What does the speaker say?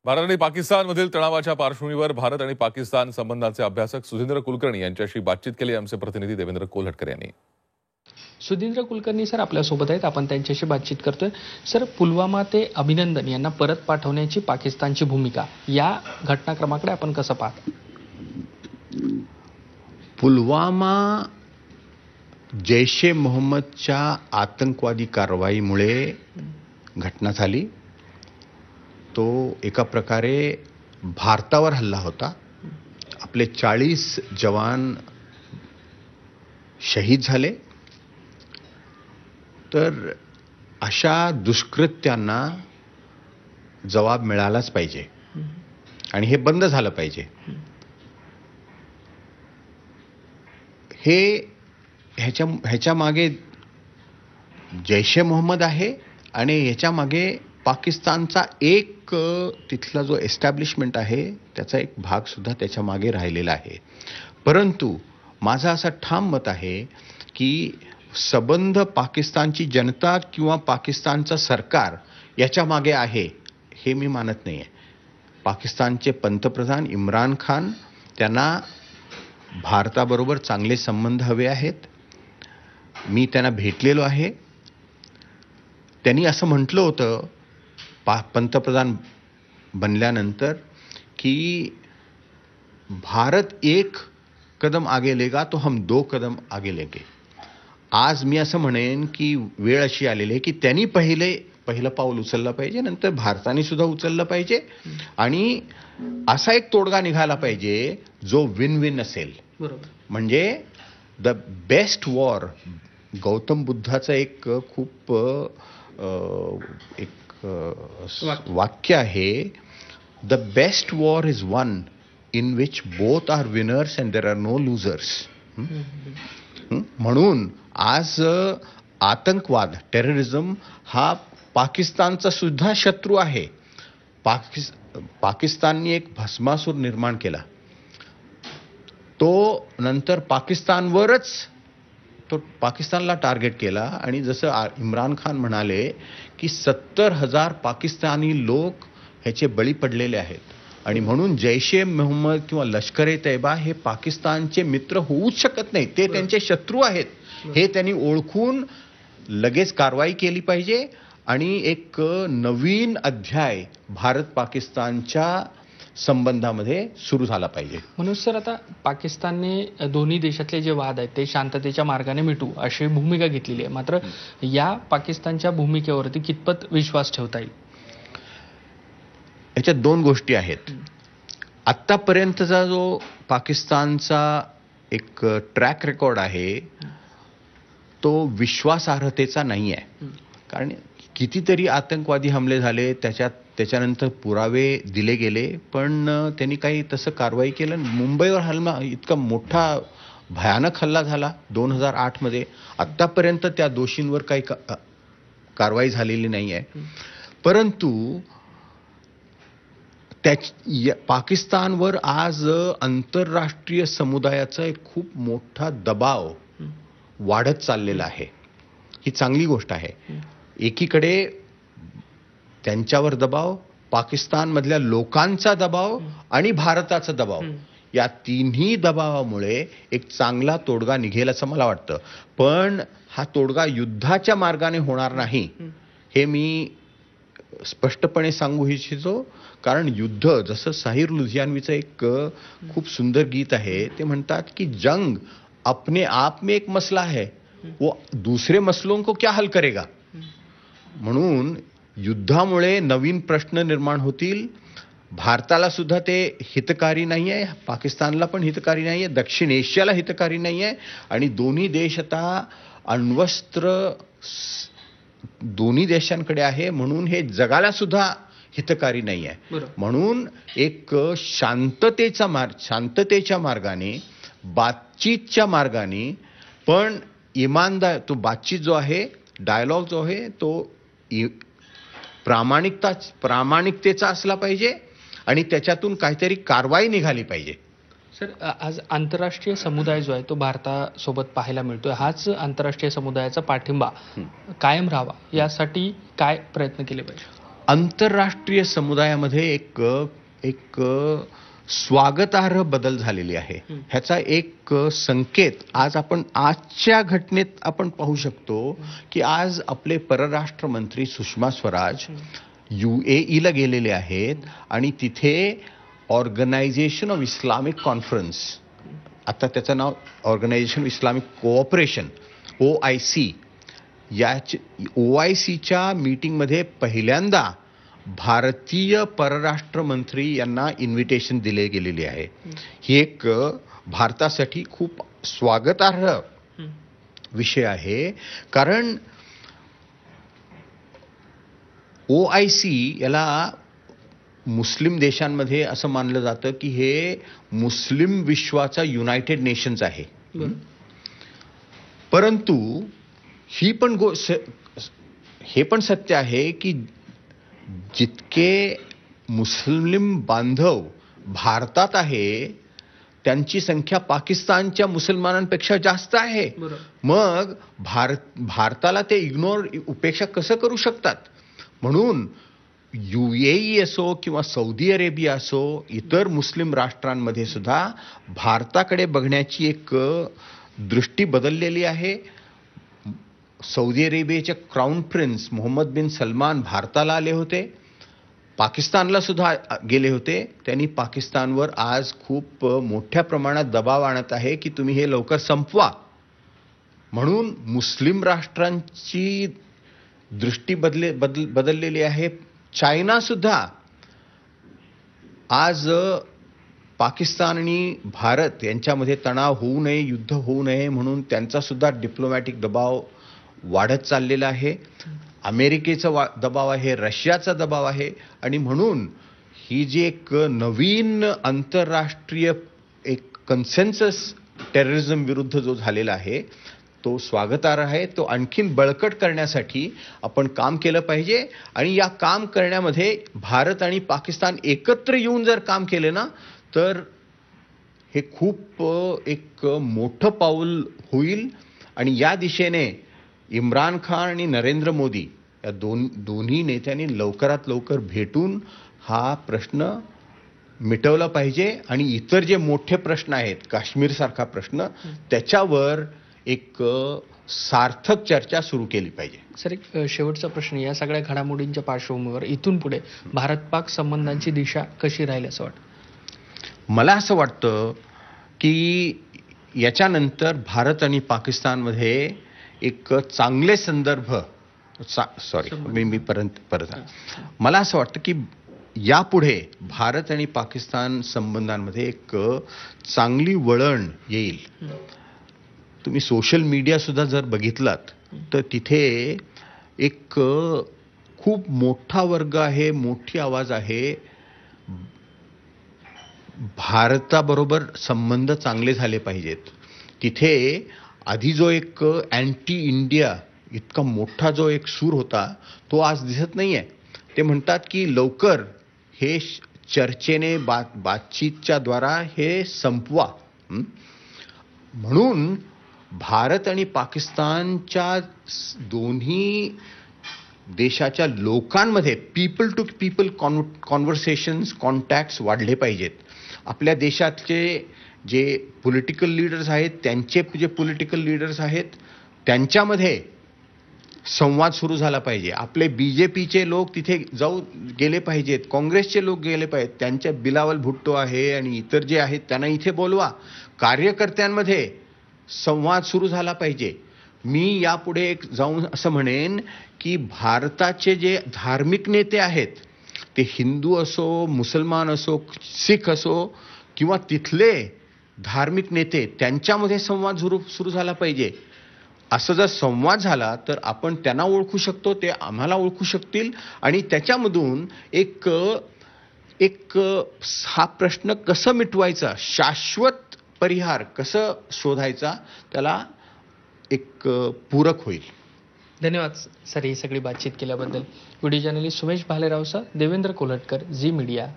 भारत आणि पाकिस्तानमधील तणावाच्या पार्श्वभूमीवर भारत आणि पाकिस्तान संबंधांचे अभ्यासक सुधींद्र कुलकर्णी यांच्याशी बातचीत केली आमचे प्रतिनिधी देवेंद्र कोल्हटकर यांनी. सुधींद्र कुलकर्णी सर आपल्यासोबत आहेत, आपण त्यांच्याशी बातचीत करतोय. सर, पुलवामा ते अभिनंदन यांना परत पाठवण्याची पाकिस्तानची भूमिका, या घटनाक्रमाकडे आपण कसं पाहता? पुलवामा जैश ए मोहम्मदच्या आतंकवादी कारवाईमुळे घटना झाली. तो एका प्रकारे भारतावर हल्ला होता. आपले 40 जवान शहीद झाले. तर अशा दुष्कृत्यांना जबाब मिळालाच पाहिजे आणि हे बंद झालं पाहिजे. ह्याच्या मागे जैश ए मोहम्मद आहे आणि ह्याच्या मागे पाकिस्तानचा एक तिथला जो एस्टॅब्लिशमेंट आहे त्याचा एक भाग सुद्धा त्याच्या मागे राहिलेला आहे. परंतु माझं असं ठाम मत आहे की संबंध पाकिस्तानची जनता किंवा पाकिस्तानचं सरकार याच्या मागे आहे हे मी मानत नाही आहे. पाकिस्तानचे पंतप्रधान इम्रान खान, त्यांना भारताबरोबर चांगले संबंध हवे आहेत. मी त्यांना भेटलेलो आहे. त्यांनी असं म्हटलं होतं पंतप्रधान बनल्यानंतर की भारत एक कदम आगे लेगा तो हम 2 कदम आगे लेंगे. आज मी असं म्हणेन की वेळ अशी आलेली आहे की त्यांनी पहिलं पाऊल उचललं पाहिजे, नंतर भारताने सुद्धा उचललं पाहिजे आणि असा एक तोडगा निघाला पाहिजे जो विन विन असेल. बरोबर. म्हणजे द बेस्ट वॉर, गौतम बुद्धाचं एक खूप एक वाक्य आहे, the best war is one in which both are winners and there are no losers. म्हणून आज आतंकवाद, टेररिझम हा पाकिस्तानचा सुद्धा शत्रू आहे. पाकिस्तानने एक भस्मासूर निर्माण केला. तो नंतर पाकिस्तानला टार्गेट केला आणि जसं इम्रान खान म्हणाले की 70,000 पाकिस्तानी लोक ह्याचे बळी पडलेले आहेत. आणि म्हणून जैश ए मोहम्मद किंवा लष्कर ए तैयबा हे पाकिस्तानचे मित्र होऊच शकत नाही. ते त्यांचे शत्रू आहेत. हे त्यांनी ओळखून लगेच कारवाई केली पाहिजे आणि एक नवीन अध्याय भारत पाकिस्तानच्या संबंधामध्ये सुरू झाला पाहिजे. म्हणून सर, आता पाकिस्तानने दोन्ही देशातले जे वाद आहेत ते शांततेच्या मार्गाने मिटू अशी भूमिका घेतलेली आहे. मात्र या पाकिस्तानच्या भूमिकेवरती कितपत विश्वास ठेवता येईल? याच्यात 2 गोष्टी आहेत. आत्तापर्यंतचा जो पाकिस्तानचा एक ट्रॅक रेकॉर्ड आहे तो विश्वासार्हतेचा नाही आहे. कारण कितीतरी आतंकवादी हमले झाले, त्याच्यानंतर पुरावे दिले गेले, पण त्यांनी काही तसं कारवाई केलं. मुंबईवर हल्ला इतका मोठा भयानक हल्ला झाला 2008 मध्ये. आत्तापर्यंत त्या दोषींवर काही कारवाई झालेली नाही आहे. परंतु पाकिस्तानवर आज आंतरराष्ट्रीय समुदायाचा एक खूप मोठा दबाव वाढत चाललेला आहे. ही चांगली गोष्ट आहे. एकीकडे त्यांच्यावर दबाव, पाकिस्तानमधल्या लोकांचा दबाव आणि भारताचा दबाव, या तिन्ही दबावामुळे एक चांगला तोडगा निघेल असं मला वाटतं. पण हा तोडगा युद्धाच्या मार्गाने होणार नाही हे मी स्पष्टपणे सांगू इच्छितो. कारण युद्ध, जसं साहिर लुधियानवीचं एक खूप सुंदर गीत आहे, ते म्हणतात की जंग अपने आप में एक मसला है, वो दूसरे मसलों को क्या हल करेगा. म्हणून युद्धामुळे नवीन प्रश्न निर्माण होतील. भारताला सुद्धा ते हितकारी नाही आहे, पाकिस्तानला पण हितकारी नाही आहे, दक्षिण एशियाला हितकारी नाही आहे. आणि दोन्ही देश आता अण्वस्त्र दोन्ही देशांकडे आहे, म्हणून हे जगाला सुद्धा हितकारी नाही आहे. म्हणून एक शांततेच्या मार्गाने, बातचीतच्या मार्गाने, पण इमानदार, तो बातचीत जो आहे, डायलॉग जो आहे, तो प्रामाणिकतेचा असला पाहिजे आणि त्याच्यातून काहीतरी कारवाई निघाली पाहिजे. सर, आज आंतरराष्ट्रीय समुदाय जो आहे तो भारतासोबत पाहायला मिळतोय. हाच आंतरराष्ट्रीय समुदायाचा पाठिंबा कायम राहावा यासाठी काय प्रयत्न केले पाहिजे? आंतरराष्ट्रीय समुदायामध्ये एक स्वागतार्ह बदल झालेली आहे. ह्याचा एक संकेत आज आपण आजच्या घटनेत आपण पाहू शकतो की आज आपले परराष्ट्र मंत्री सुषमा स्वराज UAE ला गेलेले आहेत आणि तिथे ऑर्गनायझेशन ऑफ इस्लामिक कॉन्फरन्स, आता त्याचं नाव organization of Islamic cooperation OIC, OICच्या मीटिंगमध्ये पहिल्यांदा भारतीय परराष्ट्र मंत्री यांना इन्व्हिटेशन दिले गेलेले आहे. ही एक भारतासाठी खूप स्वागतार्ह विषय आहे. कारण OIC याला मुस्लिम देशांमध्ये असं मानलं जातं की हे मुस्लिम विश्वाचा युनायटेड नेशन्स आहे. परंतु हे पण सत्य आहे की जितके मुस्लिम बांधव भारतात आहे त्यांची संख्या पाकिस्तानच्या मुसलमानांपेक्षा जास्त आहे. मग भारताला ते उपेक्षा कसं करू शकतात? म्हणून UAE असो किंवा सौदी अरेबिया असो, इतर मुस्लिम राष्ट्रांमध्ये सुद्धा भारताकडे बघण्याची एक दृष्टी बदललेली आहे. सौदी अरेबियाचे क्राऊन प्रिन्स मोहम्मद बिन सलमान भारताला आले होते, पाकिस्तानला सुद्धा गेले होते. त्यांनी पाकिस्तानवर आज खूप मोठ्या प्रमाणात दबाव आणत आहे की तुम्ही हे लवकर संपवा. म्हणून मुस्लिम राष्ट्रांची दृष्टी बदललेली आहे. चायना सुद्धा आज पाकिस्तान आणि भारत यांच्यामध्ये तणाव होऊ नये, युद्ध होऊ नये म्हणून त्यांचा सुद्धा डिप्लोमॅटिक दबाव वाढत चाललेला आहे. अमेरिकेचा दबाव आहे, रशियाचा दबाव आहे. आणि म्हणून ही जी एक नवीन आंतरराष्ट्रीय एक कन्सेन्सस टेररिझम विरुद्ध जो झालेला आहे तो स्वागतार्ह आहे. तो आणखीन बळकट करण्यासाठी आपण काम केलं पाहिजे. आणि या काम करण्यामध्ये भारत आणि पाकिस्तान एकत्र येऊन जर काम केले ना तर हे खूप एक मोठं पाऊल होईल. आणि या दिशेने इम्रान खान आणि नरेंद्र मोदी या दोन्ही नेत्यांनी लवकरात लवकर भेटून हा प्रश्न मिटवला पाहिजे. आणि इतर जे मोठे प्रश्न आहेत, काश्मीरसारखा प्रश्न, त्याच्यावर एक सार्थक चर्चा सुरू केली पाहिजे. सर, एक शेवटचा प्रश्न, या सगळ्या घडामोडींच्या पार्श्वभूमीवर इथून पुढे भारत-पाक संबंधांची दिशा कशी राहील असं वाटतं? मला असं वाटतं की याच्यानंतर भारत आणि पाकिस्तानमध्ये एक चांगले संदर्भ परत मला असं वाटतं की यापुढे भारत आणि पाकिस्तान संबंधांमध्ये एक चांगली वळण येईल. तुम्ही सोशल मीडिया सुद्धा जर बघितलात तर तिथे एक खूप मोठा वर्ग आहे, मोठी आवाज आहे. भारताबरोबर संबंध चांगले झाले पाहिजेत. तिथे आधी जो एक अँटी इंडिया इतका मोठा जो एक सूर होता तो आज दिसत नाहीये. ते म्हणतात की लवकर हे चर्चेने बातचीतच्या द्वारा हे संपवा. म्हणून भारत आणि पाकिस्तानच्या दोन्ही देशाच्या लोकांमध्ये people to people conversations, contacts वाढले पाहिजेत. आपल्या देशातले जे पॉलिटिकल लीडर्स आहेत, त्यांचे जे पॉलिटिकल लीडर्स आहेत त्यांच्यामध्ये संवाद सुरू झाला पाहिजे. आपले BJPचे लोक तिथे गेले पाहिजेत, काँग्रेसचे लोक गेले पाहिजेत. त्यांच्या बिलावल भुट्टो आहे आणि इतर जे आहेत त्यांना इथे बोलवा. कार्यकर्त्यांमध्ये संवाद सुरू झाला पाहिजे. मी यापुढे जाऊन असं म्हणेन की भारताचे जे धार्मिक नेते आहेत ते हिंदू असो, मुसलमान असो, सिख असो किंवा तिथले धार्मिक नेते, त्यांच्यामध्ये संवाद सुरू झाला पाहिजे. असं जर संवाद झाला तर आपण त्यांना ओळखू शकतो, ते आम्हाला ओळखू शकतील. आणि त्याच्यामधून एक हा प्रश्न कसं मिटवायचा, शाश्वत परिहार कसं शोधायचा, त्याला एक पूरक होईल. धन्यवाद सर ही सगळी बातचीत केल्याबद्दल. व्हिडिओ जर्नलिस्ट सुमेश भालेरावसह देवेंद्र कोल्हटकर, झी मीडिया.